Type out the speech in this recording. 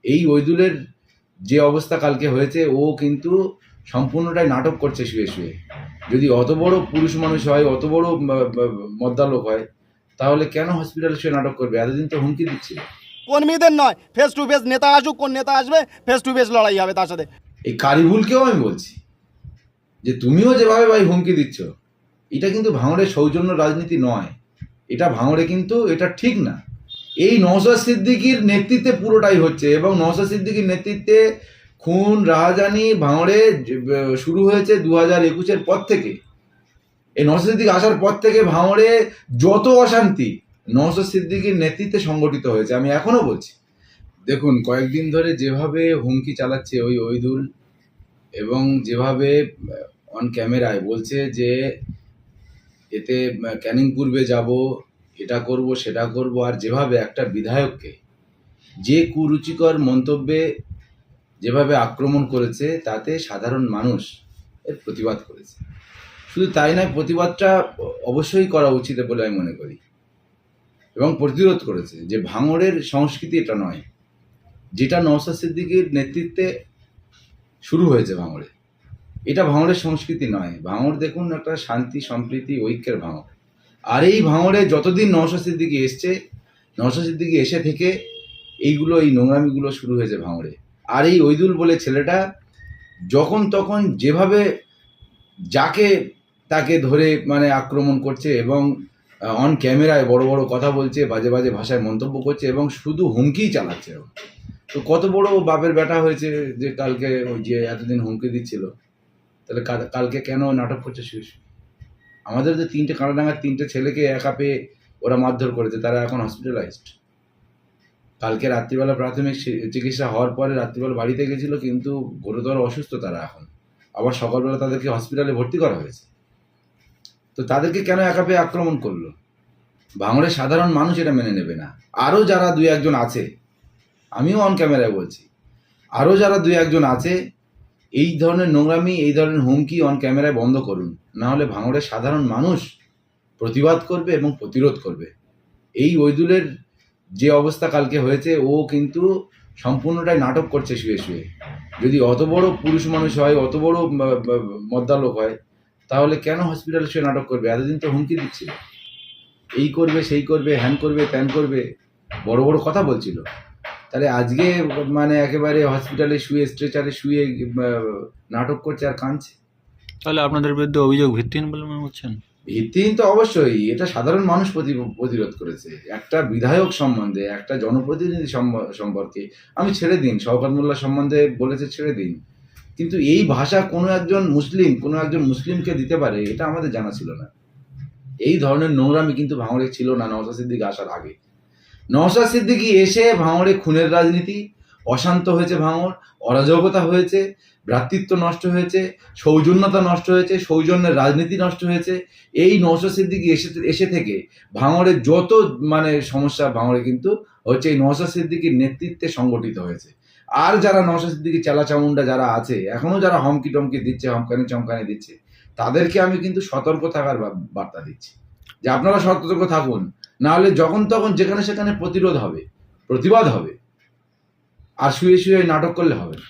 এই ওইদুলের যে অবস্থা কালকে হয়েছে, ও কিন্তু সম্পূর্ণটাই নাটক করছে শুয়ে শুয়ে। যদি অত বড় পুরুষ মানুষ হয়, অত বড় মদ্দালোক হয়, তাহলে কেন হসপিটালে শুয়ে নাটক করবে? এতদিন তো হুমকি দিচ্ছিল। কর্মীদের নয়, ফেস টু ফেস নেতা আসুক, কোন নেতা আসবে ফেস টু ফেস লড়াই হবে তার সাথে। এই কারিবুলকেও আমি বলছি যে তুমিও যেভাবে ভাই হুমকি দিচ্ছ, এটা কিন্তু ভাঙড়ের সৌজন্য রাজনীতি নয়। এটা ভাঙড়ে কিন্তু এটা ঠিক না। এই নওশাদ সিদ্দিকীর নেতৃত্বে পুরোটাই হচ্ছে, এবং নওশাদ সিদ্দিকীর নেতৃত্বে খুন রাহাজানি ভাঙড়ে শুরু হয়েছে 2021-এর পর থেকে। এই নওশাদ সিদ্দিক আসার পর থেকে ভাঙড়ে যত অশান্তি নওশাদ সিদ্দিকীর নেতৃত্বে সংগঠিত হয়েছে। আমি এখনো বলছি, দেখুন কয়েকদিন ধরে যেভাবে হুমকি চালাচ্ছে ওই ওইদুল, এবং যেভাবে অন ক্যামেরায় বলছে যে এতে ক্যানিং পূর্বে যাব, এটা করব সেটা করব, আর যেভাবে একটা বিধায়ককে যে কুরুচিকর মন্তব্যে যেভাবে আক্রমণ করেছে, তাতে সাধারণ মানুষ এর প্রতিবাদ করেছে। শুধু তাই নয়, প্রতিবাদটা অবশ্যই করা উচিত বলে আমি মনে করি, এবং প্রতিরোধ করেছে যে ভাঙড়ের সংস্কৃতি এটা নয়, যেটা নওশাদ সিদ্দিকীর নেতৃত্বে শুরু হয়েছে ভাঙড়ে। এটা ভাঙড়ের সংস্কৃতি নয়। ভাঙড় দেখুন একটা শান্তি সম্প্রীতি ঐক্যের ভাঙড়। আর এই ভাঙড়ে যতদিন নওশাদ সিদ্দিকী এসছে, নওশাদ সিদ্দিকী এসে থেকে এইগুলো, এই নোংরামিগুলো শুরু হয়েছে ভাঙড়ে। আর এই ওইদুল বলে ছেলেটা যখন তখন যেভাবে যাকে তাকে ধরে আক্রমণ করছে, এবং অন ক্যামেরায় বড় বড় কথা বলছে, বাজে বাজে ভাষায় মন্তব্য করছে, এবং শুধু হুমকিই চালাচ্ছে। তো কত বড় বাপের বেটা হয়েছে যে কালকে ওই যে এতদিন হুমকি দিচ্ছিল, তাহলে কালকে কেন নাটক করছে শুয়ে শুয়ে? আমাদের যে কানাডাঙ্গার 3টে ছেলেকে একা পেয়ে ওরা মারধর করেছে, তারা এখন হসপিটালাইজড। কালকে রাত্রিবেলা প্রাথমিক চিকিৎসা হওয়ার পরে রাত্রিবেলা বাড়িতে গেছিল, কিন্তু গুরুতর অসুস্থ তারা এখন। আবার সকালবেলা তাদেরকে হসপিটালে ভর্তি করা হয়েছে। তো তাদেরকে কেন একা পেয়ে আক্রমণ করলো? ভাঙড়ের সাধারণ মানুষ এটা মেনে নেবে না। আরও যারা 2-1 আছে, আমিও অন ক্যামেরায় বলছি, আরও যারা 2-1 আছে, এই ধরনের নোংরামি, এই ধরনের হুমকি অন ক্যামেরায় বন্ধ করুন, না হলে ভাঙড়ের সাধারণ মানুষ প্রতিবাদ করবে এবং প্রতিরোধ করবে। এই ওইদুলের যে অবস্থা কালকে হয়েছে, ও কিন্তু সম্পূর্ণটাই নাটক করছে শুয়ে শুয়ে। যদি অত বড় পুরুষ মানুষ হয়, অত বড় মদ্দালোক হয়, তাহলে কেন হসপিটালে শুয়ে নাটক করবে? এতদিন তো হুমকি দিচ্ছিল, এই করবে, সেই করবে, হ্যান করবে, ত্যান করবে, বড় বড় কথা বলছিল। তাহলে আজকে একেবারে হসপিটালে শুয়ে, স্ট্রেচারে শুয়ে নাটক করছে আর কাঁদছে। তাহলে আপনাদের বিরুদ্ধে অভিযোগ ভিত্তিহীন বলে মনে হচ্ছেন? ভিত্তিহীন তো অবশ্যই। এটা সাধারণ মানুষ প্রতিরোধ করেছে। একটা বিধায়ক সম্বন্ধে, একটা জনপ্রতিনিধি সম্পর্কে, আমি ছেড়ে দিন, শওকত মোল্লা সম্বন্ধে বলেছে ছেড়ে দিন, কিন্তু এই ভাষা কোনো একজন মুসলিমকে দিতে পারে, এটা আমাদের জানা ছিল না। এই ধরনের নোংরামি কিন্তু ভাঙড়ে ছিল না নওশাদ সিদ্দিকী আসার আগে। নওশাদ সিদ্দিকী এসে ভাঙড়ে খুনের রাজনীতি, অশান্ত হয়েছে ভাঙড়, অরাজকতা হয়েছে, ভ্রাতৃত্ব নষ্ট হয়েছে, সৌজন্যতা নষ্ট হয়েছে, সৌজন্যের রাজনীতি নষ্ট হয়েছে। এই নওশাদ সিদ্দিকী এসে থেকে ভাঙড়ের যত সমস্যা ভাঙড়ে কিন্তু হচ্ছে এই নওশাদ সিদ্দিকীর নেতৃত্বে সংগঠিত হয়েছে। আর যারা নওশাদ সিদ্দিকী চেলা চামুন্ডা যারা আছে, এখনো যারা হমকি টমকি দিচ্ছে, হমকানি চমকানি দিচ্ছে, তাদেরকে আমি কিন্তু সতর্ক থাকার বার্তা দিচ্ছি যে আপনারা সতর্ক থাকুন, না হলে যখন তখন যেখানে সেখানে প্রতিরোধ হবে, প্রতিবাদ হবে, আর শুয়ে শুয়ে নাটক করলে হবে না।